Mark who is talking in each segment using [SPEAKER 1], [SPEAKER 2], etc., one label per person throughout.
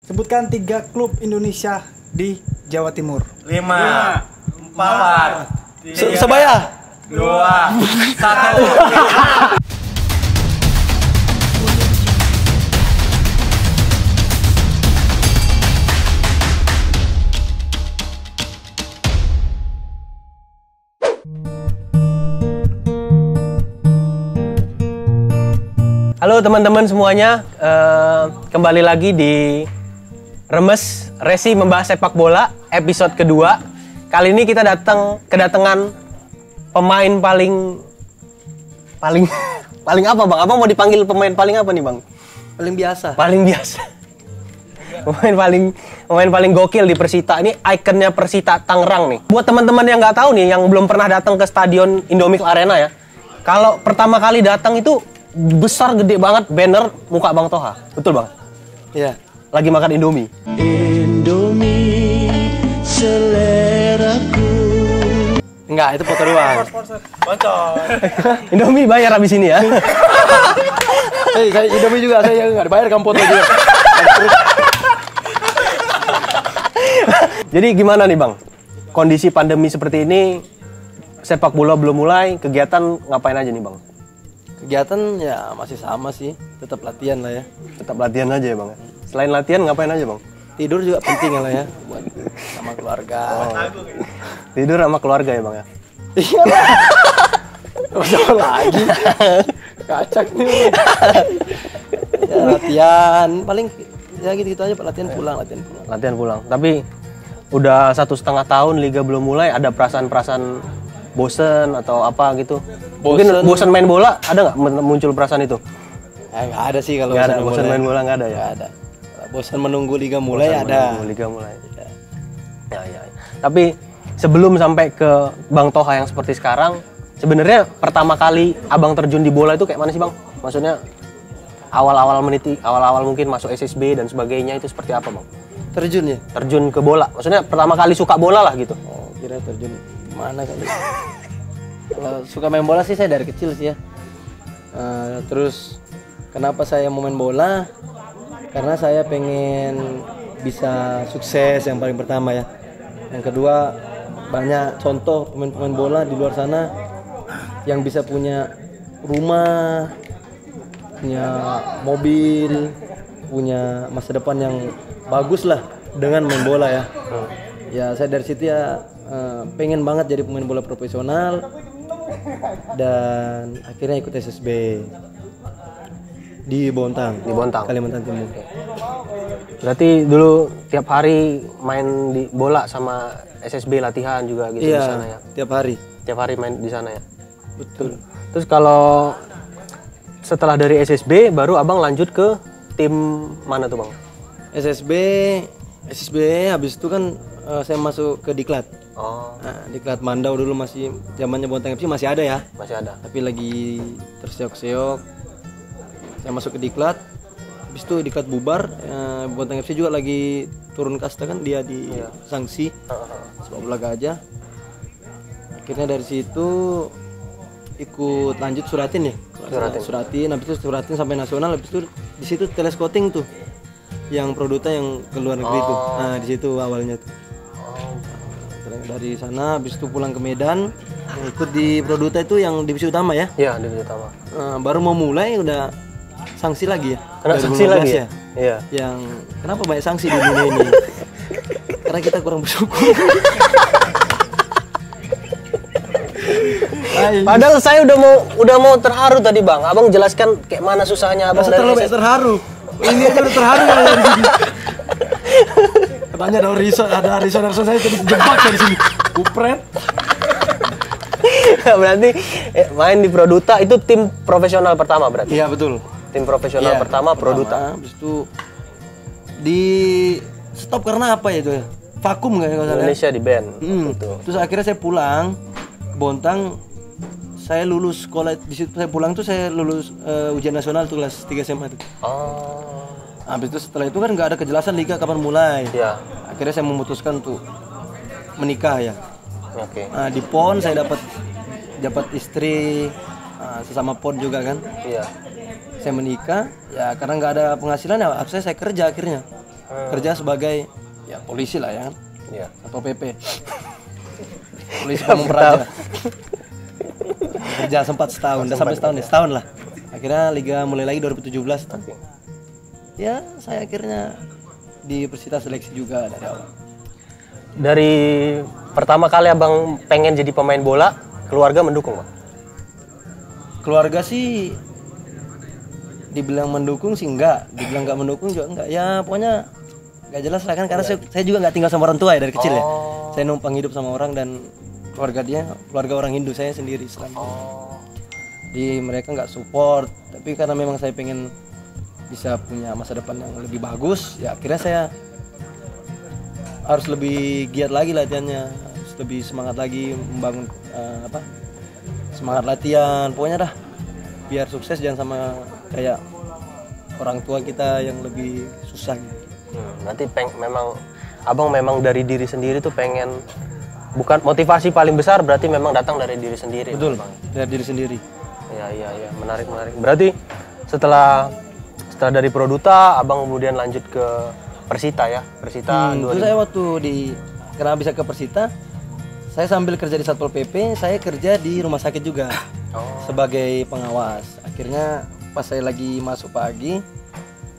[SPEAKER 1] Sebutkan 3 klub Indonesia di Jawa Timur.
[SPEAKER 2] 5, 4, 3,
[SPEAKER 1] Sebaya.
[SPEAKER 2] 2, 1.
[SPEAKER 3] Halo teman-teman semuanya, kembali lagi di Remes Resi Membahas Sepak Bola episode kedua. Kali ini kita kedatangan pemain paling apa bang? Abang mau dipanggil pemain paling apa nih bang?
[SPEAKER 1] Paling biasa.
[SPEAKER 3] Paling biasa. Pemain paling gokil di Persita. Ini ikonnya Persita Tangerang nih. Buat teman-teman yang nggak tahu nih, yang belum pernah datang ke Stadion Indomilk Arena ya. Kalau pertama kali datang itu besar gede banget banner muka Bang Toha. Betul bang?
[SPEAKER 1] Iya.
[SPEAKER 3] Lagi makan Indomie. Indomie seleraku.
[SPEAKER 1] Enggak, itu foto doang.
[SPEAKER 2] Bocor.
[SPEAKER 3] Indomie bayar habis ini ya.
[SPEAKER 1] Hei, saya Indomie juga, saya enggak dibayar, kamu foto juga.
[SPEAKER 3] Jadi gimana nih bang? Kondisi pandemi seperti ini, sepak bola belum mulai, kegiatan ngapain aja nih bang?
[SPEAKER 1] Kegiatan ya masih sama sih, tetap latihan lah ya.
[SPEAKER 3] Tetap latihan aja ya bang? Selain latihan ngapain aja bang?
[SPEAKER 1] Tidur juga penting lah ya, buat sama keluarga.
[SPEAKER 3] Tidur sama keluarga ya bang ya?
[SPEAKER 1] Iya lah. Apa lagi? Kacak nih. Ya, latihan, paling ya gitu-gitu aja, latihan pulang.
[SPEAKER 3] Latihan pulang. Tapi udah 1,5 tahun liga belum mulai, ada perasaan-perasaan bosen atau apa gitu? Mungkin bosen main bola, ada nggak muncul perasaan itu?
[SPEAKER 1] Nggak ada sih kalau
[SPEAKER 3] bosen main bola nggak ada ya?
[SPEAKER 1] Nggak ada. Bosan menunggu liga mulai
[SPEAKER 3] bosen
[SPEAKER 1] ada.
[SPEAKER 3] Menunggu liga mulai. Ya. Tapi sebelum sampai ke Bang Toha yang seperti sekarang, sebenarnya pertama kali abang terjun di bola itu kayak mana sih bang? Maksudnya awal-awal mungkin masuk SSB dan sebagainya itu seperti apa bang?
[SPEAKER 1] Terjun ya?
[SPEAKER 3] Terjun ke bola, maksudnya pertama kali suka bola lah gitu.
[SPEAKER 1] Oh, kira terjun mana kali? Kalau suka main bola sih saya dari kecil sih ya. Terus kenapa saya mau main bola? Karena saya pengen bisa sukses yang paling pertama ya. Yang kedua, banyak contoh pemain-pemain bola di luar sana yang bisa punya rumah, punya mobil, punya masa depan yang bagus lah dengan main bola ya. Ya saya dari situ ya pengen banget jadi pemain bola profesional dan akhirnya ikut SSB di Bontang, Kalimantan Timur.
[SPEAKER 3] Berarti dulu tiap hari main di bola sama SSB latihan juga gitu di sana ya?
[SPEAKER 1] Tiap hari.
[SPEAKER 3] Tiap hari main di sana ya?
[SPEAKER 1] Betul.
[SPEAKER 3] Terus kalau setelah dari SSB baru abang lanjut ke tim mana tuh bang?
[SPEAKER 1] SSB habis itu kan saya masuk ke Diklat.
[SPEAKER 3] Oh.
[SPEAKER 1] Nah, Diklat Mandau dulu masih zamannya Bontang FC masih ada ya.
[SPEAKER 3] Masih ada.
[SPEAKER 1] Tapi lagi terseok-seok. Saya masuk ke Diklat. Habis itu Diklat bubar. Bontang FC juga lagi turun kasta kan, dia di sanksi sepak bola gajah. Akhirnya dari situ ikut lanjut Suratin ya. Suratin. Habis itu Suratin sampai nasional. Habis itu di situ telescouting tuh. Yang produta yang ke luar negeri tuh. Nah, di situ awalnya tuh. Dari sana habis itu pulang ke Medan, ikut di produta itu yang divisi utama ya.
[SPEAKER 3] Iya, divisi utama.
[SPEAKER 1] Baru mau mulai udah sanksi lagi ya.
[SPEAKER 3] Kena sanksi lagi ya? Iya.
[SPEAKER 1] Yang kenapa banyak sanksi di dunia ini? Karena kita kurang bersyukur.
[SPEAKER 3] Padahal saya udah mau terharu tadi bang. Abang jelaskan kayak mana susahnya abang.
[SPEAKER 1] Terlalu terharu. Ini aja udah terharu ya dari sini. Katanya ada Risa saya jadi jebak dari sini. Kupret.
[SPEAKER 3] Berarti main di Produta itu tim profesional pertama berarti?
[SPEAKER 1] Iya betul.
[SPEAKER 3] Tim profesional pertama Produta.
[SPEAKER 1] Habis itu di stop karena apa ya itu ya? Vakum nggak ya kalau
[SPEAKER 3] Indonesia di band.
[SPEAKER 1] Gitu. Terus akhirnya saya pulang ke Bontang. Saya lulus sekolah di situ. Saya pulang tuh saya lulus ujian nasional tuh kelas 3 SMA tuh.
[SPEAKER 3] Oh.
[SPEAKER 1] Habis itu setelah itu kan nggak ada kejelasan liga kapan mulai.
[SPEAKER 3] Iya.
[SPEAKER 1] Akhirnya saya memutuskan untuk menikah ya.
[SPEAKER 3] Oke.
[SPEAKER 1] Nah, di PON saya dapat istri, sesama PON juga kan.
[SPEAKER 3] Iya.
[SPEAKER 1] Saya menikah ya karena nggak ada penghasilan ya saya kerja akhirnya. kerja sebagai ya polisi lah ya kan,
[SPEAKER 3] Iya.
[SPEAKER 1] atau PP. Polisi pamung praja. Kerja sempat setahun, udah sampai setahun lah. Akhirnya liga mulai lagi 2017 tuh. Ya saya akhirnya di Persita seleksi juga dari awal.
[SPEAKER 3] Dari pertama kali abang pengen jadi pemain bola, keluarga mendukung bang?
[SPEAKER 1] Keluarga sih dibilang mendukung sih enggak, dibilang nggak mendukung juga enggak. Ya pokoknya nggak jelas lah kan, karena saya juga nggak tinggal sama orang tua ya dari kecil ya. Saya numpang hidup sama orang dan keluarga orang Hindu, saya sendiri Islam. Jadi mereka nggak support, tapi karena memang saya pengen bisa punya masa depan yang lebih bagus, ya akhirnya saya harus lebih giat lagi latihannya, harus lebih semangat lagi membangun semangat latihan, pokoknya dah biar sukses, jangan sama kayak orang tua kita yang lebih susah gitu.
[SPEAKER 3] Nanti memang abang memang dari diri sendiri tuh pengen, bukan motivasi paling besar berarti memang datang dari diri sendiri.
[SPEAKER 1] Betul,
[SPEAKER 3] bang.
[SPEAKER 1] dari diri sendiri.
[SPEAKER 3] Iya, menarik. Berarti setelah dari Produta, abang kemudian lanjut ke Persita ya, Persita.
[SPEAKER 1] Itu saya waktu karena bisa ke Persita, saya sambil kerja di Satpol PP, saya kerja di rumah sakit juga sebagai pengawas. Akhirnya pas saya lagi masuk pagi,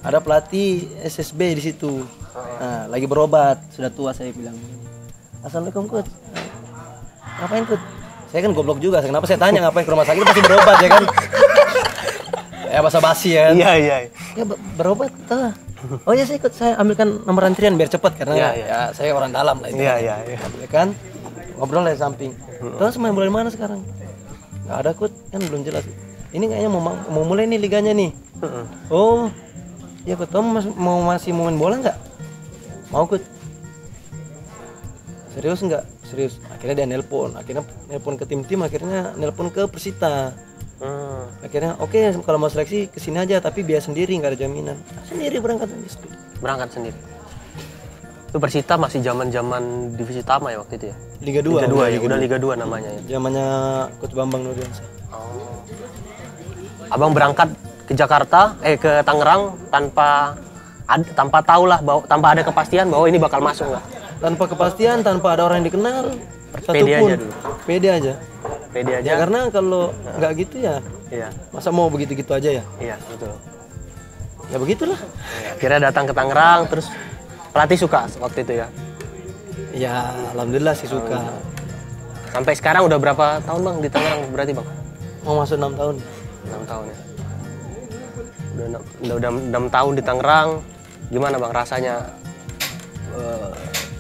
[SPEAKER 1] ada pelatih SSB di situ. Nah, lagi berobat, sudah tua, saya bilang, "Assalamualaikum Kut." "Ngapain Kut?" Saya kan goblok juga, kenapa saya tanya ngapain ke rumah sakit, pasti berobat ya kan. Ya basa-basi ya kan.
[SPEAKER 3] Iya.
[SPEAKER 1] Ya berobat tuh. Oh ya, saya ikut, saya ambilkan nomor antrian biar cepat karena ya saya orang dalam lah itu.
[SPEAKER 3] Iya.
[SPEAKER 1] Ya kan, ngobrol dari samping. Terus main bola di mana sekarang? Nggak ada Kut, kan belum jelas. Ini kayaknya mau mulai nih liganya nih. Oh, ya Kut, kamu masih mau main bola nggak? Mau Kut. Serius nggak? Serius. Akhirnya dia nelpon ke tim-tim, akhirnya nelpon ke Persita. Akhirnya oke, kalau mau seleksi kesini aja, tapi biaya sendiri, nggak ada jaminan. Sendiri berangkat
[SPEAKER 3] sendiri. Itu Persita masih zaman divisi utama ya waktu itu ya?
[SPEAKER 1] Liga 2
[SPEAKER 3] ya, udah Liga 2 namanya ya.
[SPEAKER 1] Zamannya Coach Bambang Nurdiansyah.
[SPEAKER 3] Abang berangkat ke Jakarta, ke Tangerang tanpa tahu lah, tanpa ada kepastian bahwa ini bakal masuk nggak?
[SPEAKER 1] Tanpa kepastian, tanpa ada orang yang dikenal, satupun. Pede aja. Ya karena kalau nggak gitu ya, masa mau begitu-gitu aja ya?
[SPEAKER 3] Iya, betul.
[SPEAKER 1] Ya begitulah.
[SPEAKER 3] Akhirnya datang ke Tangerang, terus pelatih suka waktu itu ya?
[SPEAKER 1] Ya alhamdulillah sih suka.
[SPEAKER 3] Sampai sekarang udah berapa tahun bang di Tangerang berarti bang?
[SPEAKER 1] Mau masuk 6 tahun.
[SPEAKER 3] 6 tahun ya. Udah 6 tahun di Tangerang. Gimana bang rasanya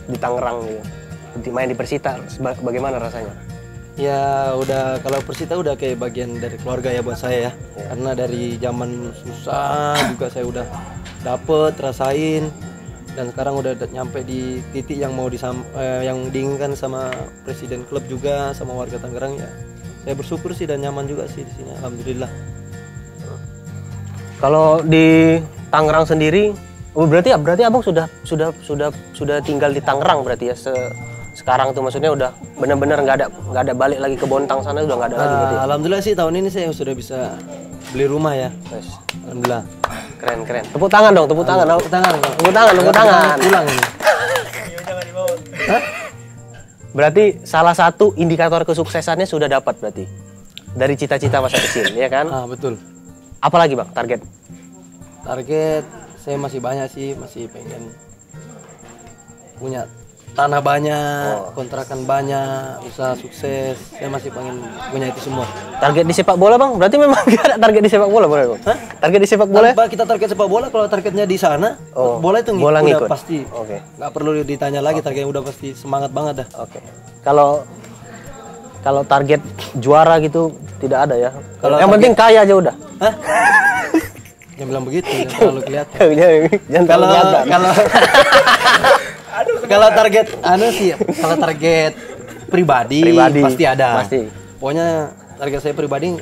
[SPEAKER 3] di Tangerang gitu? Main di Persita, bagaimana rasanya?
[SPEAKER 1] Ya udah, kalau Persita udah kayak bagian dari keluarga ya buat saya ya. Karena dari zaman susah juga saya udah dapet, rasain, dan sekarang udah nyampe di titik yang yang diinginkan sama presiden klub juga, sama warga Tangerang ya. Saya bersyukur sih dan nyaman juga sih di sini, alhamdulillah.
[SPEAKER 3] Kalau di Tangerang sendiri, berarti abang sudah tinggal di Tangerang berarti ya sekarang tuh, maksudnya udah benar-benar nggak ada balik lagi ke Bontang sana, udah nggak ada lagi berarti.
[SPEAKER 1] Alhamdulillah sih tahun ini saya sudah bisa beli rumah ya. Alhamdulillah.
[SPEAKER 3] Keren. Tepuk tangan dong, tepuk tangan.
[SPEAKER 1] Pulang ini.
[SPEAKER 3] Berarti salah satu indikator kesuksesannya sudah dapat berarti dari cita-cita masa kecil, ya kan?
[SPEAKER 1] Betul.
[SPEAKER 3] Apalagi bang target?
[SPEAKER 1] Target saya masih banyak sih, masih pengen punya tanah banyak, kontrakan banyak, usaha sukses. Saya masih pengen punya itu semua.
[SPEAKER 3] Target di sepak bola bang? Berarti memang gak ada target di sepak bola bang? Target di sepak bola?
[SPEAKER 1] Kita target sepak bola, kalau targetnya di sana, bola itu
[SPEAKER 3] bola
[SPEAKER 1] udah pasti.
[SPEAKER 3] Oke.
[SPEAKER 1] Nggak perlu ditanya lagi, targetnya udah pasti, semangat banget dah.
[SPEAKER 3] Oke. Kalau target juara gitu tidak ada ya? Yang penting kaya aja udah.
[SPEAKER 1] Jangan bilang begitu, jangan terlalu kelihatan. Kalau target kalau target pribadi pasti ada. Pasti. Pokoknya target saya pribadi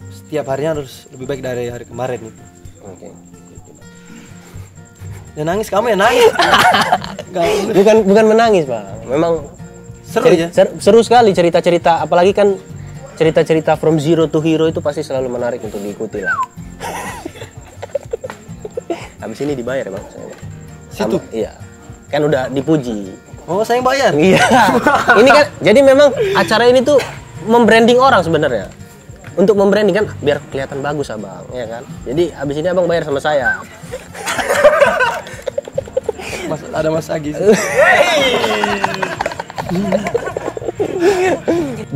[SPEAKER 1] setiap harinya harus lebih baik dari hari kemarin itu.
[SPEAKER 3] Oke.
[SPEAKER 1] Ya nangis, kamu ya nangis.
[SPEAKER 3] bukan menangis, Bang. Memang
[SPEAKER 1] seru ya.
[SPEAKER 3] Seru sekali cerita-cerita, apalagi kan cerita-cerita from zero to hero itu pasti selalu menarik untuk diikuti lah. Habis ini dibayar ya, Bang.
[SPEAKER 1] Situ.
[SPEAKER 3] Iya. Kan udah dipuji.
[SPEAKER 1] Oh, saya yang bayar.
[SPEAKER 3] Iya. Ini kan jadi memang acara ini tuh membranding orang sebenarnya. Untuk membranding kan biar kelihatan bagus Abang, ya kan? Jadi habis ini Abang bayar sama saya.
[SPEAKER 1] Ada Mas Agi.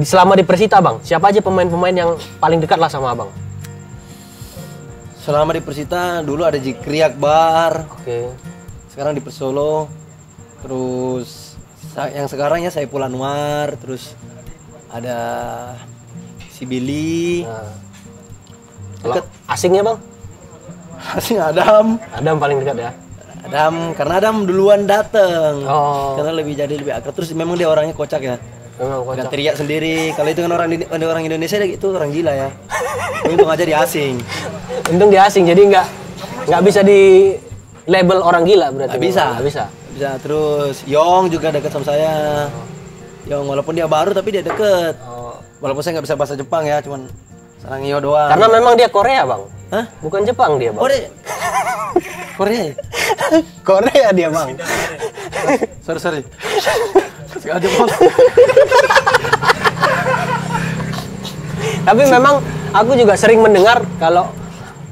[SPEAKER 3] Selama di Persita Bang, siapa aja pemain-pemain yang paling dekat lah sama Abang?
[SPEAKER 1] Selama di Persita dulu ada Jikri Akbar.
[SPEAKER 3] Oke.
[SPEAKER 1] Sekarang di Persolo. Terus yang sekarang ya Saiful Anwar, terus ada si Billy.
[SPEAKER 3] Nah. Kalau asingnya Bang?
[SPEAKER 1] Asing Adam.
[SPEAKER 3] Adam paling dekat ya.
[SPEAKER 1] Adam, karena Adam duluan dateng.
[SPEAKER 3] Oh.
[SPEAKER 1] Karena lebih akrab. Terus memang dia orangnya kocak ya.
[SPEAKER 3] Memang
[SPEAKER 1] Nggak
[SPEAKER 3] kocak.
[SPEAKER 1] teriak sendiri. Kalau itu kan orang Indonesia itu orang gila ya. Untung aja di asing.
[SPEAKER 3] Untung dia asing jadi nggak bisa di label orang gila berarti.
[SPEAKER 1] Nggak bisa.
[SPEAKER 3] Nggak bisa.
[SPEAKER 1] Bisa. Terus Yong juga dekat sama saya. Yong walaupun dia baru tapi dia deket.
[SPEAKER 3] Oh.
[SPEAKER 1] Walaupun saya nggak bisa bahasa Jepang ya, cuman sarang Yo doang.
[SPEAKER 3] Karena memang dia Korea Bang.
[SPEAKER 1] Hah?
[SPEAKER 3] Bukan Jepang dia Bang.
[SPEAKER 1] Korea.
[SPEAKER 3] Korea dia Bang.
[SPEAKER 1] Sorry. Sengaja Bang.
[SPEAKER 3] Tapi memang aku juga sering mendengar kalau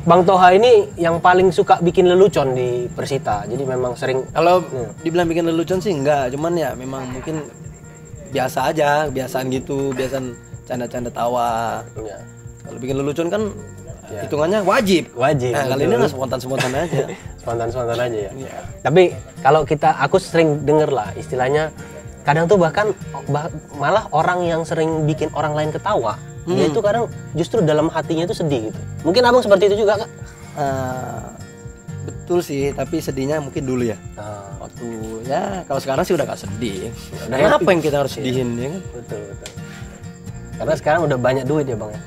[SPEAKER 3] Bang Toha ini yang paling suka bikin lelucon di Persita. Jadi memang sering
[SPEAKER 1] Kalau dibilang bikin lelucon sih enggak, cuman ya memang mungkin biasa aja, kebiasaan gitu, biasaan canda-canda tawa.
[SPEAKER 3] ya,
[SPEAKER 1] Kalau bikin lelucon kan hitungannya wajib.
[SPEAKER 3] wajib.
[SPEAKER 1] Nah, kali ini nggak spontan aja.
[SPEAKER 3] Spontan aja ya.
[SPEAKER 1] Iya.
[SPEAKER 3] Tapi kalau aku sering denger lah istilahnya kadang tuh bahkan malah orang yang sering bikin orang lain ketawa, dia itu kadang justru dalam hatinya itu sedih gitu. Mungkin Abang seperti itu juga Kak?
[SPEAKER 1] Betul sih, tapi sedihnya mungkin dulu ya. Waktu ya kalau sekarang sih udah gak sedih.
[SPEAKER 3] Udah
[SPEAKER 1] Kenapa
[SPEAKER 3] happy.
[SPEAKER 1] yang kita harus sedihin ya kan?
[SPEAKER 3] Betul. Karena sekarang udah banyak duit ya Bang ya.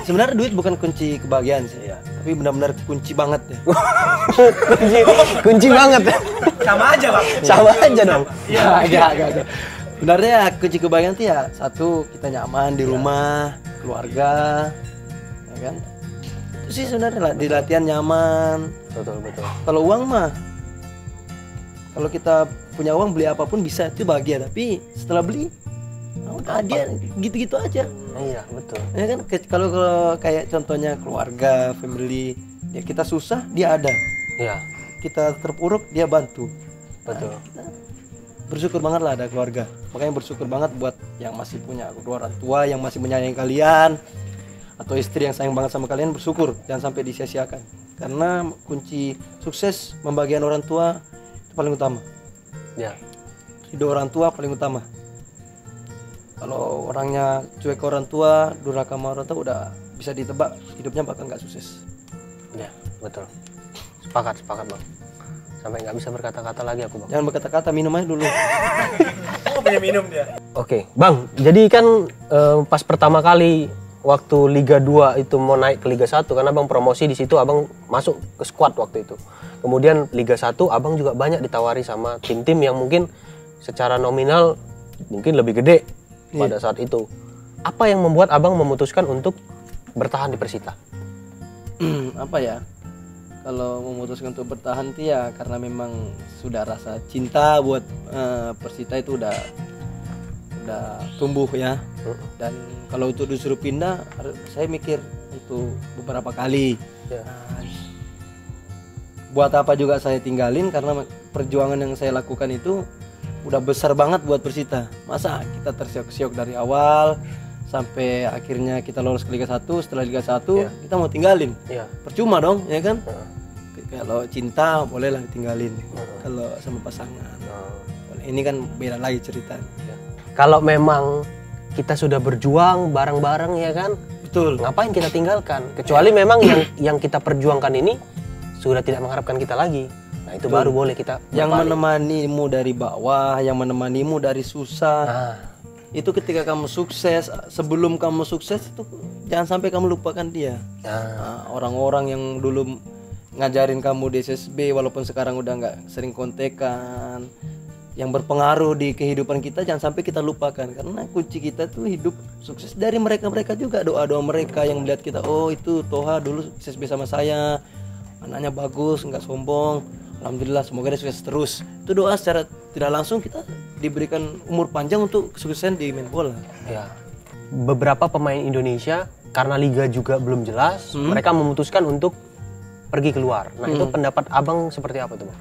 [SPEAKER 1] Sebenarnya duit bukan kunci kebahagiaan sih ya, tapi benar-benar kunci banget ya.
[SPEAKER 3] kunci banget ya.
[SPEAKER 1] Sama aja Bang.
[SPEAKER 3] Sama aja dong.
[SPEAKER 1] Iya, agak. Sebenarnya kunci kebahagiaan tuh ya satu, kita nyaman di rumah, keluarga, ya kan? Itu sih sebenarnya di latihan nyaman.
[SPEAKER 3] Betul.
[SPEAKER 1] Kalau uang mah, kalau kita punya uang beli apapun bisa, itu bahagia. Tapi setelah beli, udah dia gitu-gitu aja.
[SPEAKER 3] Iya betul.
[SPEAKER 1] Ya kan? Kalau kayak contohnya keluarga, family, ya kita susah dia ada,
[SPEAKER 3] Iya
[SPEAKER 1] kita terpuruk dia bantu.
[SPEAKER 3] betul.
[SPEAKER 1] Kita bersyukur banget lah ada keluarga. Makanya bersyukur banget buat yang masih punya kedua orang tua yang masih menyayangi kalian, atau istri yang sayang banget sama kalian, bersyukur, jangan sampai disia-siakan. Karena kunci sukses membahagiakan orang tua itu paling utama.
[SPEAKER 3] Ya.
[SPEAKER 1] Ridho orang tua paling utama. Kalau orangnya cuek ke orang tua, durhaka sama orang tua, udah bisa ditebak hidupnya bakal nggak sukses.
[SPEAKER 3] Ya betul. Sepakat Bang. Sampai nggak bisa berkata-kata lagi aku Bang.
[SPEAKER 1] Jangan berkata-kata, minum aja dulu.
[SPEAKER 2] punya minum dia.
[SPEAKER 3] Oke, Bang. Jadi kan pas pertama kali waktu Liga 2 itu mau naik ke Liga 1 karena Abang promosi di situ, Abang masuk ke squad waktu itu. Kemudian Liga 1 Abang juga banyak ditawari sama tim-tim yang mungkin secara nominal mungkin lebih gede pada saat itu. Apa yang membuat Abang memutuskan untuk bertahan di Persita?
[SPEAKER 1] Apa ya? Kalau memutuskan untuk bertahan tuh ya karena memang sudah rasa cinta buat Persita itu udah tumbuh ya. Dan kalau untuk disuruh pindah, saya mikir untuk beberapa kali.
[SPEAKER 3] Ya.
[SPEAKER 1] Buat apa juga saya tinggalin, karena perjuangan yang saya lakukan itu udah besar banget buat Persita. Masa kita tersiok-siok dari awal sampai akhirnya kita lolos ke Liga 1, setelah Liga 1 kita mau tinggalin.
[SPEAKER 3] Iya.
[SPEAKER 1] Percuma dong, ya kan? Kalau cinta bolehlah ditinggalin. Kalau sama pasangan. Ini kan beda lagi ceritanya.
[SPEAKER 3] Kalau memang kita sudah berjuang bareng-bareng ya kan,
[SPEAKER 1] Betul.
[SPEAKER 3] ngapain kita tinggalkan? Kecuali memang yang kita perjuangkan ini sudah tidak mengharapkan kita lagi. Nah itu baru boleh kita
[SPEAKER 1] Yang
[SPEAKER 3] berpaling.
[SPEAKER 1] menemanimu dari bawah, yang menemanimu dari susah.
[SPEAKER 3] Nah,
[SPEAKER 1] Itu ketika kamu sukses, sebelum kamu sukses itu jangan sampai kamu lupakan dia. Nah, orang-orang yang dulu ngajarin kamu di SSB walaupun sekarang udah nggak sering kontekan, yang berpengaruh di kehidupan kita jangan sampai kita lupakan, karena kunci kita tuh hidup sukses dari mereka juga, doa-doa mereka yang melihat kita, oh itu Toha dulu SSB sama saya, anaknya bagus, nggak sombong, Alhamdulillah semoga dia sukses terus. Itu doa secara tidak langsung kita diberikan umur panjang untuk kesuksesan di main bola.
[SPEAKER 3] Ya. Beberapa pemain Indonesia karena liga juga belum jelas, mereka memutuskan untuk pergi keluar. Nah, itu pendapat Abang seperti apa tuh, Bang?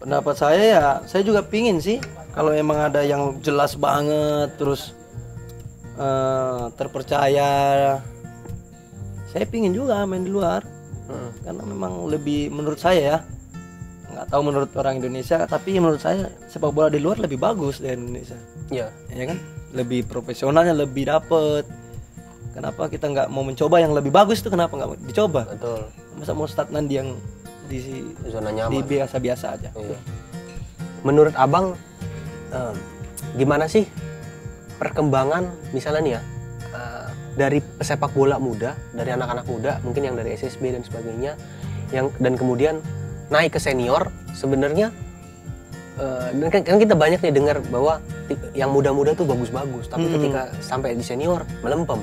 [SPEAKER 1] Pendapat saya ya, saya juga pingin sih kalau emang ada yang jelas banget terus terpercaya. Saya pingin juga main di luar. Karena memang lebih menurut saya ya, nggak tahu menurut orang Indonesia, tapi menurut saya sepak bola di luar lebih bagus dari Indonesia.
[SPEAKER 3] Iya.
[SPEAKER 1] Ya kan, lebih profesionalnya, lebih dapet. Kenapa kita nggak mau mencoba yang lebih bagus itu? Kenapa nggak dicoba?
[SPEAKER 3] Betul.
[SPEAKER 1] Masa mau stagnan di yang di
[SPEAKER 3] Zona
[SPEAKER 1] di
[SPEAKER 3] nyaman.
[SPEAKER 1] biasa-biasa aja.
[SPEAKER 3] Iya. Menurut Abang gimana sih perkembangan misalnya nih ya dari pesepak bola muda, dari anak-anak muda mungkin yang dari SSB dan sebagainya, yang dan kemudian naik ke senior sebenarnya dan kan kita banyak nih dengar bahwa yang muda-muda tuh bagus-bagus, tapi ketika sampai di senior melempem.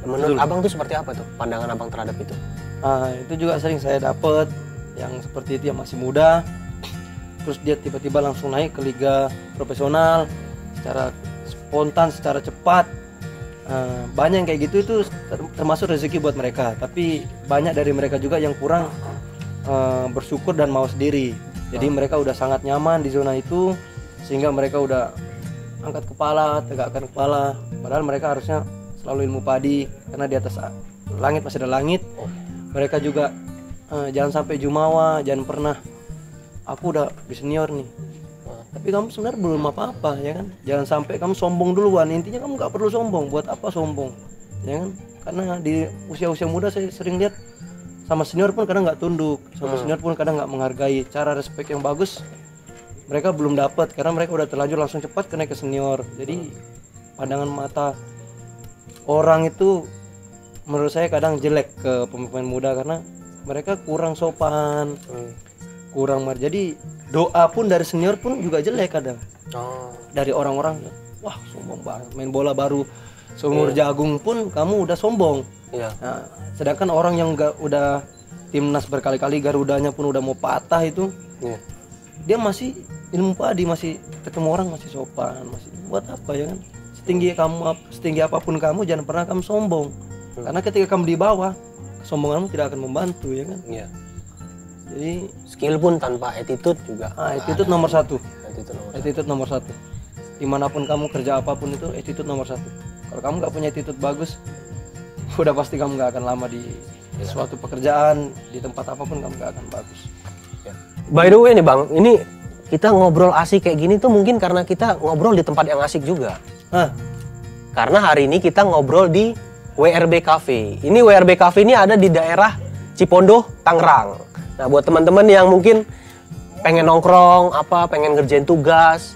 [SPEAKER 3] Menurut
[SPEAKER 1] Betul.
[SPEAKER 3] Abang tuh seperti apa tuh pandangan Abang terhadap itu?
[SPEAKER 1] Itu juga sering saya dapet yang seperti itu, yang masih muda terus dia tiba-tiba langsung naik ke liga profesional secara spontan, secara cepat. Banyak yang kayak gitu, itu termasuk rezeki buat mereka, tapi banyak dari mereka juga yang kurang bersyukur dan mau sendiri. Jadi mereka udah sangat nyaman di zona itu sehingga mereka udah angkat kepala, tegakkan kepala, padahal mereka harusnya selalu ilmu padi karena di atas langit masih ada langit. Mereka juga jangan sampai jumawa, jangan pernah aku udah di senior nih, tapi kamu sebenarnya belum apa-apa, ya kan. Jangan sampai kamu sombong duluan. Intinya kamu nggak perlu sombong. Buat apa sombong, ya kan? Karena di usia-usia muda saya sering lihat sama senior pun kadang nggak tunduk, sama senior pun kadang nggak menghargai. Cara respect yang bagus mereka belum dapat karena mereka udah terlanjur langsung cepat naik ke senior. Jadi pandangan mata orang itu menurut saya kadang jelek ke pemain muda karena mereka kurang sopan, kurang jadi doa pun dari senior pun juga jelek kadang. Dari orang-orang, wah sombong banget, main bola baru seumur jagung pun kamu udah sombong. Nah, sedangkan orang yang udah timnas berkali-kali, Garudanya pun udah mau patah itu, dia masih ilmu padi, masih ketemu orang masih sopan, masih buat apa, ya kan? Setinggi apapun kamu jangan pernah kamu sombong. Karena ketika kamu di bawah, kesombonganmu tidak akan membantu, ya kan? Jadi
[SPEAKER 3] skill pun tanpa attitude juga.
[SPEAKER 1] Attitude nomor satu.
[SPEAKER 3] Attitude nomor satu.
[SPEAKER 1] Attitude nomor satu. Dimanapun kamu kerja apapun itu attitude nomor satu. Kalau kamu nggak punya attitude bagus, udah pasti kamu nggak akan lama di suatu pekerjaan, di tempat apapun kamu nggak akan bagus.
[SPEAKER 3] By the way nih Bang, ini kita ngobrol asik kayak gini tuh mungkin karena kita ngobrol di tempat yang asik juga. Karena hari ini kita ngobrol di WRB Cafe. Ini WRB Cafe ini ada di daerah Cipondoh, Tangerang. Nah, buat teman-teman yang mungkin pengen nongkrong, pengen ngerjain tugas,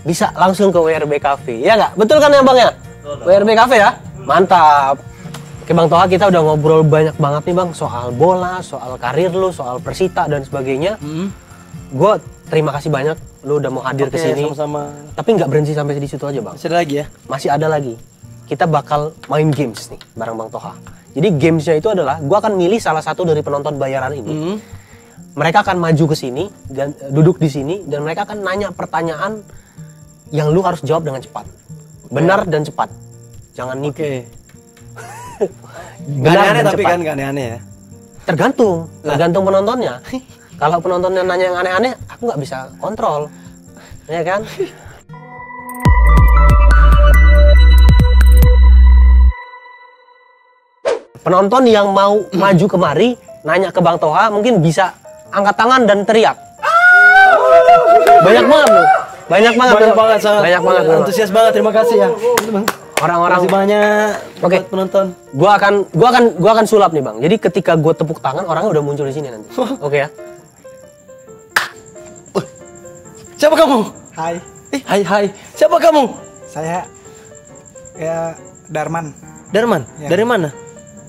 [SPEAKER 3] bisa langsung ke WRB Cafe. Ya nggak? Betul kan ya Bang ya? WRB Cafe ya? Mantap. Oke Bang Toha, kita udah ngobrol banyak banget nih Bang soal bola, soal karir lu, soal Persita dan sebagainya. Gue terima kasih banyak lu udah mau hadir ke sini.
[SPEAKER 1] Sama-sama.
[SPEAKER 3] Tapi nggak berhenti sampai di situ aja Bang.
[SPEAKER 1] Masih ada lagi ya?
[SPEAKER 3] Masih ada lagi. Kita bakal main games nih bareng Bang Toha. Jadi gamesnya itu adalah gue akan milih salah satu dari penonton bayaran ini. Mereka akan maju ke sini dan duduk di sini dan mereka akan nanya pertanyaan yang lu harus jawab dengan cepat, benar dan cepat. Jangan nipu.
[SPEAKER 1] Gak aneh-aneh tapi kan gak aneh-aneh ya.
[SPEAKER 3] Tergantung penontonnya. Kalau penontonnya nanya yang aneh-aneh, aku nggak bisa kontrol, ya kan? Penonton yang mau maju kemari nanya ke Bang Toha mungkin bisa angkat tangan dan teriak. Banyak banget loh. Banyak banget.
[SPEAKER 1] Antusias banget, terima kasih ya.
[SPEAKER 3] Orang-orang
[SPEAKER 1] terima kasih banyak buat penonton.
[SPEAKER 3] Gua akan sulap nih Bang. Jadi ketika gua tepuk tangan orangnya udah muncul di sini nanti. Oke ya.
[SPEAKER 1] Siapa kamu?
[SPEAKER 2] Hai,
[SPEAKER 1] Hai. Siapa kamu?
[SPEAKER 2] saya Darman
[SPEAKER 1] Darman.
[SPEAKER 2] Ya.
[SPEAKER 1] Dari mana?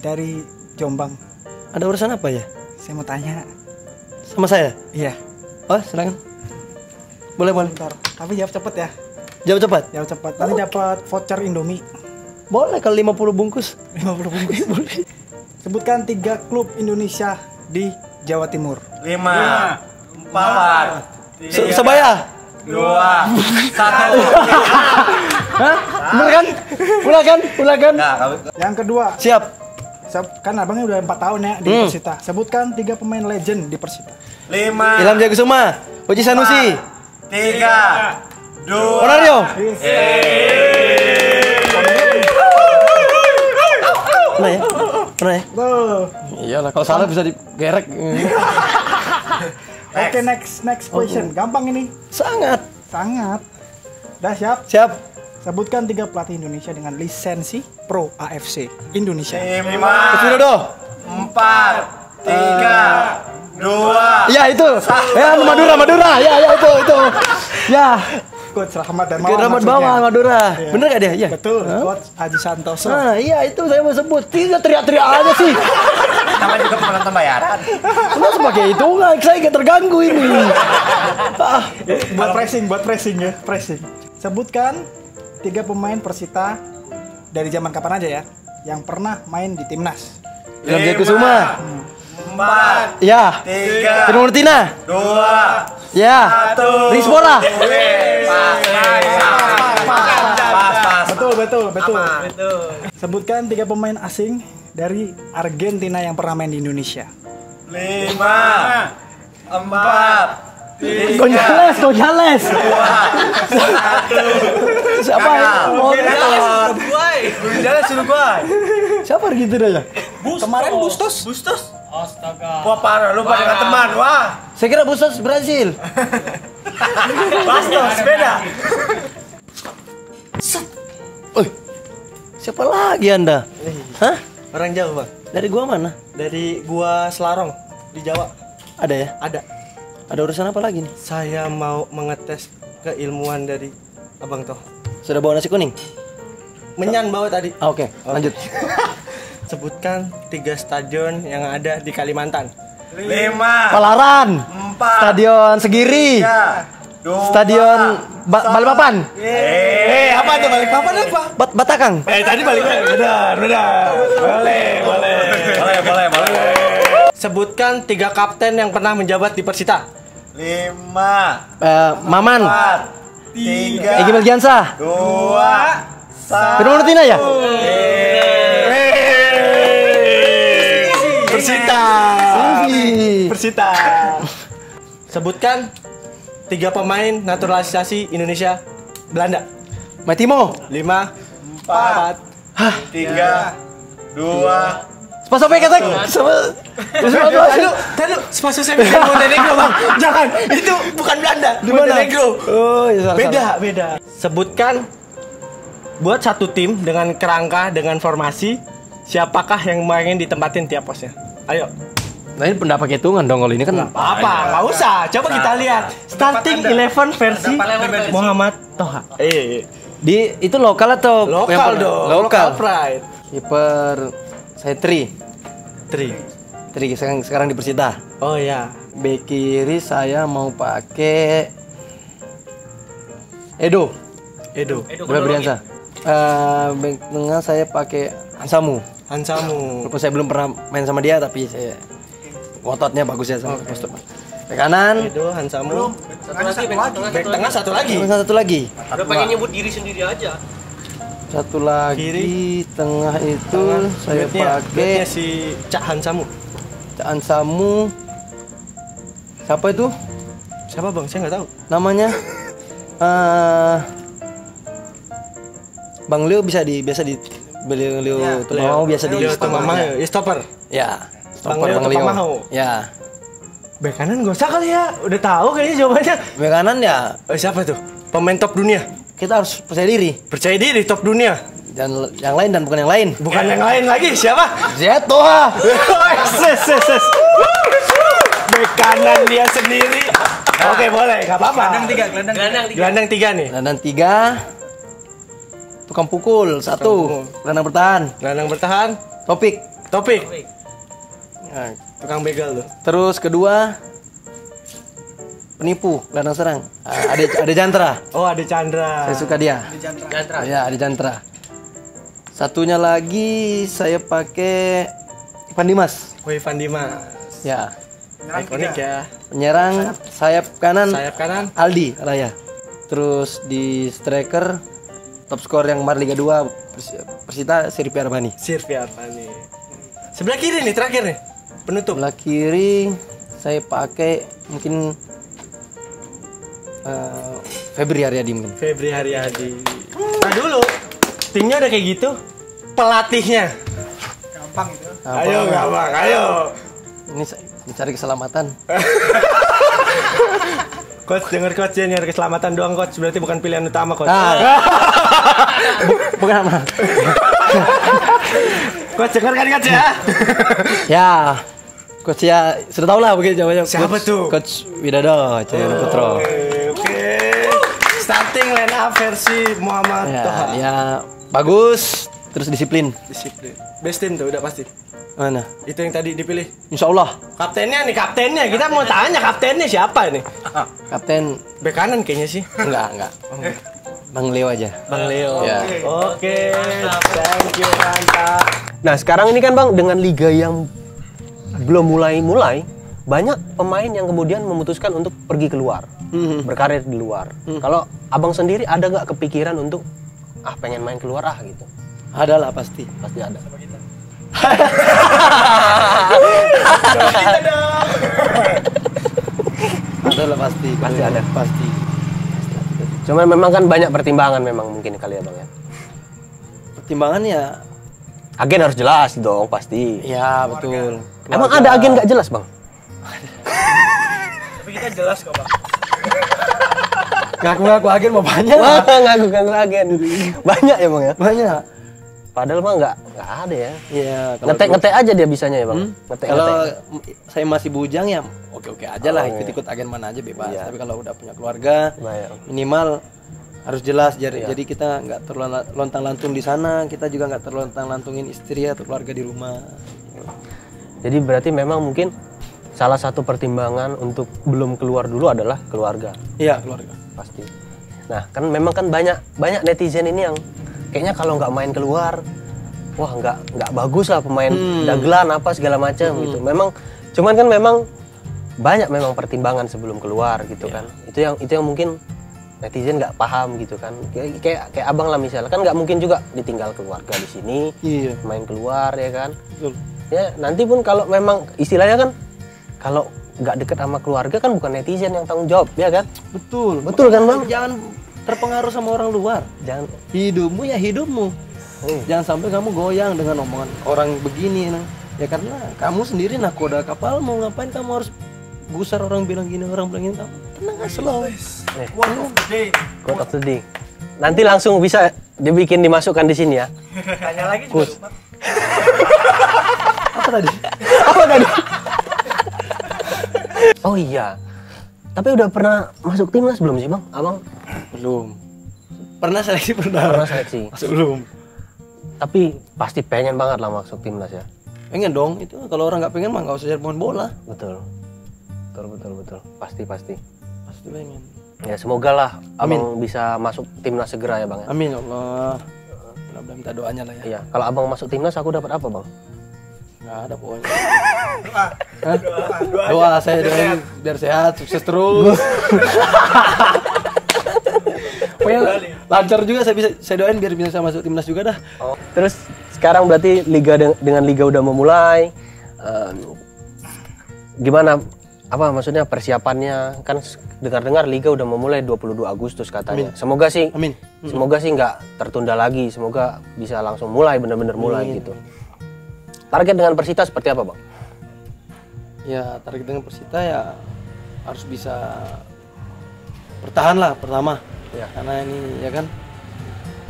[SPEAKER 2] dari Jombang.
[SPEAKER 1] Ada urusan apa ya?
[SPEAKER 2] Saya mau tanya.
[SPEAKER 1] Sama saya?
[SPEAKER 2] Iya.
[SPEAKER 1] Oh, silakan. Boleh.
[SPEAKER 2] Bentar. Tapi jawab cepet ya.
[SPEAKER 1] Jawab cepat.
[SPEAKER 2] Jawab cepat. Nanti dapat voucher Indomie
[SPEAKER 1] Boleh kalau 50 bungkus.
[SPEAKER 2] 50 bungkus. Boleh. Sebutkan 3 klub Indonesia di Jawa Timur.
[SPEAKER 4] 5, 4, 3,
[SPEAKER 1] Sebaya.
[SPEAKER 4] 2, 1.
[SPEAKER 1] Hah? Bener kan? Ulang kan?
[SPEAKER 4] Nah, kamu
[SPEAKER 2] Yang kedua,
[SPEAKER 1] Siap.
[SPEAKER 2] kan abangnya udah 4 tahun ya di Persita. Sebutkan 3 pemain legend di Persita.
[SPEAKER 4] 5,
[SPEAKER 1] Ilham Jayakusuma, Oji Sanusi,
[SPEAKER 4] 3, 2.
[SPEAKER 1] Ronario. Pernah ya? Pernah ya?
[SPEAKER 2] Tuh.
[SPEAKER 1] Iyalah, kalau salah bisa digerek.
[SPEAKER 2] Oke, next question. Gampang ini.
[SPEAKER 1] Sangat.
[SPEAKER 2] Udah siap?
[SPEAKER 1] Siap.
[SPEAKER 2] Sebutkan 3 pelatih Indonesia dengan lisensi Pro AFC Indonesia.
[SPEAKER 4] 5,
[SPEAKER 1] Widodo.
[SPEAKER 4] 4, 3, 2.
[SPEAKER 1] Ya itu. Ya Madura. Ya itu. Ya.
[SPEAKER 2] Coach Rahmat dan
[SPEAKER 1] Ke
[SPEAKER 2] Mawar
[SPEAKER 1] Rahmat
[SPEAKER 2] maksudnya.
[SPEAKER 1] Bawang Madura.
[SPEAKER 2] Iya.
[SPEAKER 1] Bener gak dia? Iya.
[SPEAKER 2] Betul, Coach Haji Santoso.
[SPEAKER 1] Nah, iya itu saya mau sebut. Tidak teriak-teriak aja sih.
[SPEAKER 4] Nama juga penonton bayaran.
[SPEAKER 1] Kenapa sebagai itu nggak? Saya gak terganggu ini. Ah,
[SPEAKER 2] Buat pressing ya, pressing. Sebutkan 3 pemain Persita dari zaman kapan aja ya yang pernah main di timnas.
[SPEAKER 1] Ilham Jayakusuma.
[SPEAKER 4] 4,
[SPEAKER 1] Ya.
[SPEAKER 4] 3,
[SPEAKER 1] Firman Murtina.
[SPEAKER 4] 2,
[SPEAKER 1] Ya.
[SPEAKER 4] 1.
[SPEAKER 1] Rispora.
[SPEAKER 4] Pas.
[SPEAKER 2] Betul. Sebutkan 3 pemain asing dari Argentina yang pernah main di Indonesia.
[SPEAKER 4] 5, 4, 3,
[SPEAKER 1] Gonzales. Siapa ya?
[SPEAKER 4] Gonzales Uruguay.
[SPEAKER 1] Siapa gitu dah ya?
[SPEAKER 2] Kemarin Bustos.
[SPEAKER 4] Wah parah, lu pada nggak teman, wah.
[SPEAKER 1] Saya kira Bustos Brazil.
[SPEAKER 4] Bastos, beda.
[SPEAKER 1] Oi. Siapa lagi Anda? Hah?
[SPEAKER 5] Orang jauh, Bang.
[SPEAKER 1] Dari gua mana?
[SPEAKER 5] Dari gua Selarong di Jawa.
[SPEAKER 1] Ada ya?
[SPEAKER 5] Ada.
[SPEAKER 1] Ada urusan apa lagi nih?
[SPEAKER 5] Saya mau mengetes keilmuan dari Abang Toh.
[SPEAKER 1] Sudah bawa nasi kuning?
[SPEAKER 5] Menyan bawa tadi.
[SPEAKER 1] Ah, oke, lanjut.
[SPEAKER 5] Sebutkan 3 stadion yang ada di Kalimantan.
[SPEAKER 4] 5,
[SPEAKER 1] Palaran,
[SPEAKER 4] 4,
[SPEAKER 1] Stadion Segiri,
[SPEAKER 4] 2,
[SPEAKER 1] Stadion Balikpapan,
[SPEAKER 4] apa tuh Balikpapan apa?
[SPEAKER 1] Batakang.
[SPEAKER 4] Tadi Balikpapan. Benar. Boleh.
[SPEAKER 5] Sebutkan 3 kapten yang pernah menjabat di Persita.
[SPEAKER 4] 5,
[SPEAKER 1] Maman,
[SPEAKER 4] 4, 3,
[SPEAKER 1] Egy Melgiansa,
[SPEAKER 4] 2, 1.
[SPEAKER 1] Firman Murtina ya?
[SPEAKER 5] Persita. Sebutkan 3 pemain naturalisasi Indonesia Belanda.
[SPEAKER 1] Matimo,
[SPEAKER 5] 5, 4.
[SPEAKER 4] 3, 2.
[SPEAKER 1] Spaso Peketek,
[SPEAKER 5] Tadi sepatu saya bikin Montenegro, Bang. Jangan, itu bukan Belanda.
[SPEAKER 1] Di mana?
[SPEAKER 5] Montenegro.
[SPEAKER 1] Oh, iya, salah.
[SPEAKER 5] Beda. Sebutkan buat satu tim dengan kerangka dengan formasi, siapakah yang main ditempatin tiap posnya. Ayo.
[SPEAKER 1] Nah ini pendapat hitungan dong kalau ini kan.
[SPEAKER 5] Nggak usah. Coba kita lihat starting 11 versi Muhammad Toha.
[SPEAKER 1] Di itu lokal atau
[SPEAKER 5] Lokal dong.
[SPEAKER 1] Lokal.
[SPEAKER 5] Pride.
[SPEAKER 1] Kiper saya Tri sekarang di Persita.
[SPEAKER 5] Oh ya.
[SPEAKER 1] Bek kiri saya mau pakai Edo. Briansa. Bek tengah saya pakai Hansamu. Walaupun saya belum pernah main sama dia tapi saya ototnya bagus ya sama postur. Bek kanan.
[SPEAKER 5] Edo, Hansamu. Bek tengah satu lagi.
[SPEAKER 1] Satu lagi.
[SPEAKER 3] Udah pengen nyebut diri sendiri aja.
[SPEAKER 1] Satu lagi
[SPEAKER 5] Kiri.
[SPEAKER 1] tengah itu saya
[SPEAKER 5] Backnya
[SPEAKER 1] pakai
[SPEAKER 5] si Cak Hansamu.
[SPEAKER 1] Hansamu. Siapa itu?
[SPEAKER 5] Siapa, Bang? Saya nggak tahu.
[SPEAKER 1] Namanya Bang Leo biasa di Leo Tumamau biasa di
[SPEAKER 5] Leo Tumamau, ya stopper.
[SPEAKER 1] Ya,
[SPEAKER 5] Bang
[SPEAKER 1] stopper
[SPEAKER 5] Leo
[SPEAKER 1] Bang Leo.
[SPEAKER 5] Tumamau.
[SPEAKER 1] Ya.
[SPEAKER 5] Bek kanan gak usah kali ya. Udah tahu kayaknya jawabannya.
[SPEAKER 1] Bek kanan ya
[SPEAKER 5] Siapa tuh? Pemain top dunia.
[SPEAKER 1] kita harus percaya diri.
[SPEAKER 5] Percaya diri top dunia.
[SPEAKER 1] Dan yang lain dan bukan yang lain.
[SPEAKER 5] Bukan yang lain lagi. Siapa?
[SPEAKER 1] Zetoha.
[SPEAKER 5] Ses. Bek kanan dia sendiri. Oke, boleh. Gak apa-apa. Gelandang 3 nih.
[SPEAKER 1] Dan 3 tukang pukul 1. Gelandang bertahan.
[SPEAKER 5] Gelandang bertahan.
[SPEAKER 1] Topik.
[SPEAKER 5] Nah, tukang begal tuh.
[SPEAKER 1] Terus kedua penipu, gelandang serang. Ada Jantra.
[SPEAKER 5] Oh, ada Chandra.
[SPEAKER 1] Saya suka dia. Ya, ada Jantra. Satunya lagi saya pakai Ivan Dimas.
[SPEAKER 5] Woi, Van Dimas.
[SPEAKER 1] Ya.
[SPEAKER 5] Ikonik ya.
[SPEAKER 1] Penyerang sayap kanan
[SPEAKER 5] Sayap kanan.
[SPEAKER 1] Aldi Raya. Terus di striker top skor yang Mar Liga 2 Persita Sirpi Armani.
[SPEAKER 5] Sirvi apa nih? Sebelah kiri nih terakhir nih. Penutup.
[SPEAKER 1] Sebelah kiri saya pakai mungkin Febri Haryadi mungkin.
[SPEAKER 5] Febri Haryadi. Nah dulu timnya udah kayak gitu. Pelatihnya.
[SPEAKER 2] Gampang itu.
[SPEAKER 5] Ayo gampang, ayo.
[SPEAKER 1] Ini mencari keselamatan.
[SPEAKER 5] Coach dengar coach ya, nyari keselamatan doang coach. Berarti bukan pilihan utama coach.
[SPEAKER 1] Bukan apa.
[SPEAKER 5] Coach dengar kan coach ya?
[SPEAKER 1] Ya. Coach ya sudah tahu lah begitu jawabannya.
[SPEAKER 5] Siapa tuh?
[SPEAKER 1] Coach Widodo Cahyono Putro.
[SPEAKER 5] Oke. Starting line up versi Muhammad
[SPEAKER 1] Ya,
[SPEAKER 5] Toha.
[SPEAKER 1] ya bagus, terus disiplin.
[SPEAKER 5] Disiplin. Best team tuh udah pasti.
[SPEAKER 1] Mana?
[SPEAKER 5] Itu yang tadi dipilih.
[SPEAKER 1] Insya Allah.
[SPEAKER 5] Kaptennya nih, kaptennya. Kita mau tanya kaptennya siapa nih?
[SPEAKER 1] Kapten
[SPEAKER 5] Bek kanan kayaknya sih.
[SPEAKER 1] enggak. Bang Leo aja.
[SPEAKER 5] Bang Leo.
[SPEAKER 1] Ya.
[SPEAKER 5] Oke. Thank you, mantap.
[SPEAKER 3] Nah sekarang ini kan Bang dengan liga yang belum mulai, banyak pemain yang kemudian memutuskan untuk pergi keluar, berkarir di luar. Kalau Abang sendiri ada nggak kepikiran untuk pengen main keluar gitu?
[SPEAKER 1] Ada lah pasti.
[SPEAKER 3] Pasti ada.
[SPEAKER 1] Ada lah pasti.
[SPEAKER 3] Pasti ada.
[SPEAKER 1] Pasti.
[SPEAKER 3] Cuman memang kan banyak pertimbangan memang mungkin kali ya Bang ya.
[SPEAKER 1] Pertimbangan ya.
[SPEAKER 3] Agen harus jelas dong pasti.
[SPEAKER 1] Ya betul.
[SPEAKER 3] Emang ada agen nggak jelas Bang?
[SPEAKER 2] Tapi kita jelas kok, Bang.
[SPEAKER 1] Ngaku-ngaku agen mau banyak.
[SPEAKER 3] Wah ngaku agen. Banyak ya Bang ya.
[SPEAKER 1] Banyak.
[SPEAKER 3] Padahal mah nggak ada ya.
[SPEAKER 1] Iya.
[SPEAKER 3] Ngetek aja dia bisanya ya Bang. Ngetek.
[SPEAKER 1] Kalau saya masih bujang ya oke aja lah,
[SPEAKER 3] Oh,
[SPEAKER 1] ikut agen mana aja bebas.
[SPEAKER 3] Iya.
[SPEAKER 1] Tapi kalau udah punya keluarga
[SPEAKER 3] Baik.
[SPEAKER 1] minimal harus jelas. Jadi kita nggak terlontang-lantung di sana, kita juga nggak terlontang-lantungin istri atau keluarga di rumah.
[SPEAKER 3] Jadi berarti memang mungkin salah satu pertimbangan untuk belum keluar dulu adalah keluarga.
[SPEAKER 1] Iya keluarga.
[SPEAKER 3] Pasti. Nah kan memang kan banyak netizen ini yang kayaknya kalau nggak main keluar, wah nggak bagus lah pemain dagelan apa segala macam gitu. Cuman kan memang banyak memang pertimbangan sebelum keluar gitu kan. Itu yang mungkin netizen nggak paham gitu kan. Kayak Abang lah misalnya kan nggak mungkin juga ditinggal keluarga di sini,
[SPEAKER 1] Iya.
[SPEAKER 3] main keluar ya kan.
[SPEAKER 1] Betul.
[SPEAKER 3] Ya nanti pun kalau memang istilahnya kan kalau nggak deket sama keluarga kan bukan netizen yang tanggung jawab ya kan.
[SPEAKER 1] Betul
[SPEAKER 3] Kan Bang?
[SPEAKER 1] Jangan terpengaruh sama orang luar.
[SPEAKER 3] Jangan.
[SPEAKER 1] Hidupmu ya hidupmu. Jangan sampai kamu goyang dengan omongan orang begini. Ya karena kamu sendiri nakoda kapal, mau ngapain kamu harus gusar orang bilang gini, orang bilang gini. Kamu tenang aja, slow.
[SPEAKER 3] Quote of the day. Nanti langsung bisa dibikin dimasukkan di sini ya.
[SPEAKER 2] Tanya lagi juga lupa.
[SPEAKER 1] Apa tadi?
[SPEAKER 3] Oh iya. Tapi udah pernah masuk timnas belum sih Bang? Abang?
[SPEAKER 1] Belum. Pernah seleksi pernah.
[SPEAKER 3] Pernah seleksi.
[SPEAKER 1] Masuk belum.
[SPEAKER 3] Tapi pasti pengen banget lah masuk timnas ya.
[SPEAKER 1] Pengen dong. Itu kalau orang nggak pengen mah nggak usah jadi pemain bola.
[SPEAKER 3] Betul. Pasti.
[SPEAKER 1] Pasti pengen.
[SPEAKER 3] Ya semoga lah Abang bisa masuk timnas segera ya Bang ya.
[SPEAKER 1] Amin ya Allah. Mudah-mudahan minta doanya lah ya.
[SPEAKER 3] Iya. Kalau Abang masuk timnas aku dapat apa Bang?
[SPEAKER 1] Nggak ada pokoknya. Doa saya doain biar sehat, sukses terus. Pokoknya lancar juga saya doain biar bisa masuk timnas juga dah.
[SPEAKER 3] Oh. Terus sekarang berarti dengan liga udah memulai. Gimana? Apa maksudnya persiapannya? Kan dengar-dengar liga udah memulai 22 Agustus katanya. Semoga sih.
[SPEAKER 1] Amin.
[SPEAKER 3] Semoga sih nggak tertunda lagi. Semoga bisa langsung mulai bener-bener mulai gitu. Target dengan Persita seperti apa Bang?
[SPEAKER 1] Ya target dengan Persita ya harus bisa bertahan lah pertama. Ya karena ini ya kan.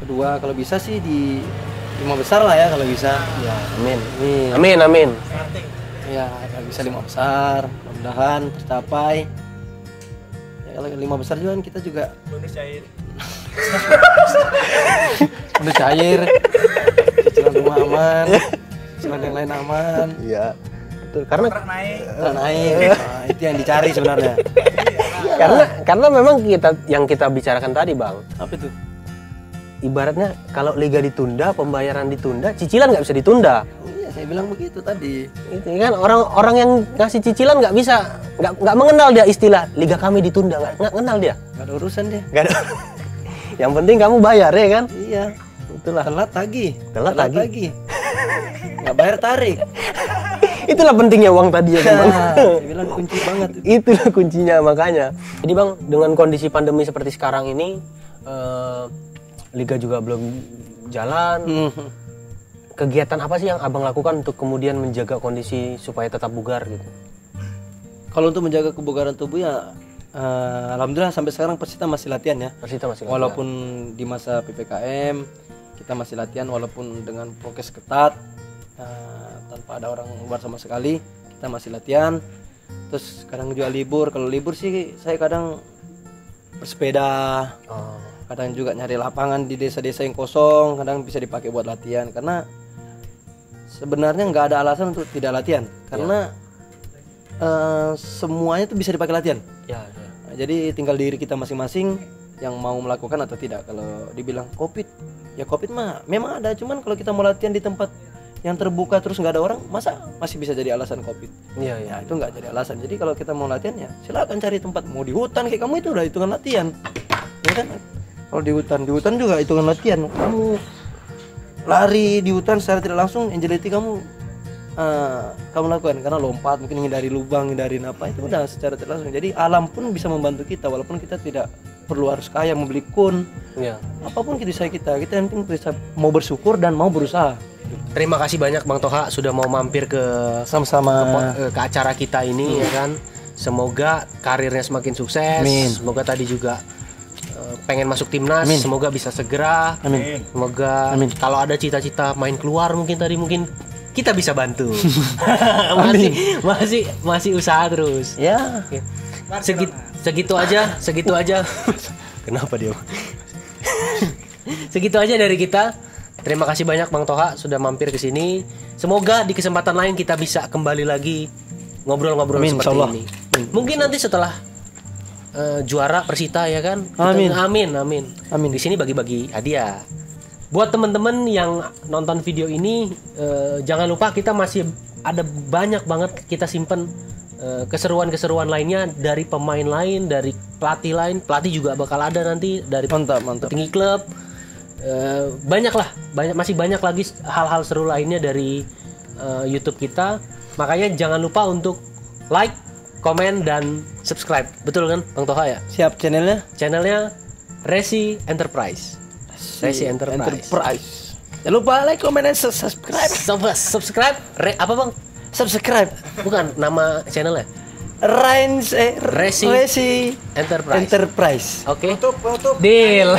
[SPEAKER 1] Kedua kalau bisa sih di 5 besar lah ya kalau bisa.
[SPEAKER 3] Ya, amin.
[SPEAKER 1] Amin.
[SPEAKER 3] Amin.
[SPEAKER 1] Ya kalau bisa 5 besar, mudah-mudahan tercapai. Ya kalau 5 besar juga kan kita juga
[SPEAKER 2] Bonus cair.
[SPEAKER 1] bonus cair, cicilan rumah aman, cicilan yang lain aman.
[SPEAKER 3] Iya. Betul. Karena
[SPEAKER 2] Naik.
[SPEAKER 1] Naik. Nah, itu yang dicari sebenarnya.
[SPEAKER 3] karena memang yang kita bicarakan tadi Bang.
[SPEAKER 1] Apa itu?
[SPEAKER 3] Ibaratnya kalau liga ditunda, pembayaran ditunda, cicilan nggak bisa ditunda.
[SPEAKER 1] Ya, saya bilang begitu tadi.
[SPEAKER 3] Itu kan orang yang ngasih cicilan nggak mengenal dia istilah liga kami ditunda, nggak kenal dia.
[SPEAKER 1] Nggak ada urusan dia.
[SPEAKER 3] Nggak ada. Yang penting kamu bayar ya kan?
[SPEAKER 1] Iya.
[SPEAKER 3] Itulah.
[SPEAKER 1] Telat tagih.
[SPEAKER 3] Telat tagih.
[SPEAKER 1] Nggak bayar tarik.
[SPEAKER 3] Itulah pentingnya uang tadi ya kan, Bang.
[SPEAKER 1] Saya bilang kunci banget.
[SPEAKER 3] Itulah kuncinya makanya. Jadi Bang, dengan kondisi pandemi seperti sekarang ini, liga juga belum jalan. Kegiatan apa sih yang Abang lakukan untuk kemudian menjaga kondisi supaya tetap bugar gitu?
[SPEAKER 1] Kalau untuk menjaga kebugaran tubuh ya, alhamdulillah sampai sekarang Persita masih latihan ya.
[SPEAKER 3] Persita masih latihan.
[SPEAKER 1] Walaupun di masa PPKM kita masih latihan, walaupun dengan prokes ketat, tanpa ada orang luar sama sekali, kita masih latihan. Terus kadang juga libur. Kalau libur sih saya kadang bersepeda, kadang juga nyari lapangan di desa-desa yang kosong, kadang bisa dipakai buat latihan. Karena sebenarnya nggak ada alasan untuk tidak latihan, karena semuanya itu bisa dipakai latihan.
[SPEAKER 3] Ya.
[SPEAKER 1] Nah, jadi tinggal diri kita masing-masing yang mau melakukan atau tidak. Kalau dibilang COVID, ya COVID mah memang ada, cuman kalau kita mau latihan di tempat yang terbuka terus nggak ada orang, masa masih bisa jadi alasan COVID?
[SPEAKER 3] Iya.
[SPEAKER 1] Ya itu nggak jadi alasan. Jadi kalau kita mau latihan ya silakan cari tempat. Mau di hutan kayak kamu itu udah hitungan latihan, ya kan? Kalau di hutan juga hitungan latihan. Kamu lari di hutan secara tidak langsung, agility kamu lakukan, karena lompat, mungkin hindari lubang, hindari apa, itu udah secara tidak langsung. Jadi alam pun bisa membantu kita, walaupun kita tidak perlu harus kaya membeli kun.
[SPEAKER 3] Iya.
[SPEAKER 1] Apapun kita yang penting bisa mau bersyukur dan mau berusaha.
[SPEAKER 3] Terima kasih banyak Bang Toha sudah mau mampir ke
[SPEAKER 1] Sama-sama.
[SPEAKER 3] ke acara kita ini ya kan. Semoga karirnya semakin sukses.
[SPEAKER 1] Amin.
[SPEAKER 3] Semoga tadi juga pengen masuk timnas.
[SPEAKER 1] Amin.
[SPEAKER 3] Semoga bisa segera.
[SPEAKER 1] Amin.
[SPEAKER 3] Semoga
[SPEAKER 1] Amin.
[SPEAKER 3] kalau ada cita-cita main keluar mungkin kita bisa bantu. masih usaha terus.
[SPEAKER 1] Ya.
[SPEAKER 3] Oke. Segitu aja. Kenapa dia? Segitu aja dari kita. Terima kasih banyak Bang Toha sudah mampir ke sini. Semoga di kesempatan lain kita bisa kembali lagi ngobrol-ngobrol seperti
[SPEAKER 1] insyaallah.
[SPEAKER 3] ini. Mungkin nanti setelah juara Persita ya kan. Amin. Di sini bagi-bagi hadiah. Buat teman-teman yang nonton video ini, jangan lupa kita masih ada banyak banget kita simpen keseruan-keseruan lainnya dari pemain lain, dari pelatih lain. Pelatih juga bakal ada nanti dari
[SPEAKER 1] Mantap.
[SPEAKER 3] petinggi klub. Masih banyak lagi hal-hal seru lainnya dari YouTube kita. Makanya jangan lupa untuk like, komen, dan subscribe. Betul kan Bang Toha ya?
[SPEAKER 1] Siap channelnya?
[SPEAKER 3] Channelnya Resi Enterprise. Resi Enterprise.
[SPEAKER 1] Jangan lupa like, comment, dan subscribe.
[SPEAKER 3] Subscribe. Apa Bang?
[SPEAKER 1] Subscribe.
[SPEAKER 3] Bukan nama channelnya.
[SPEAKER 1] Resi
[SPEAKER 3] Enterprise.
[SPEAKER 1] Enterprise.
[SPEAKER 3] Oke.
[SPEAKER 2] Tutup.
[SPEAKER 3] Deal.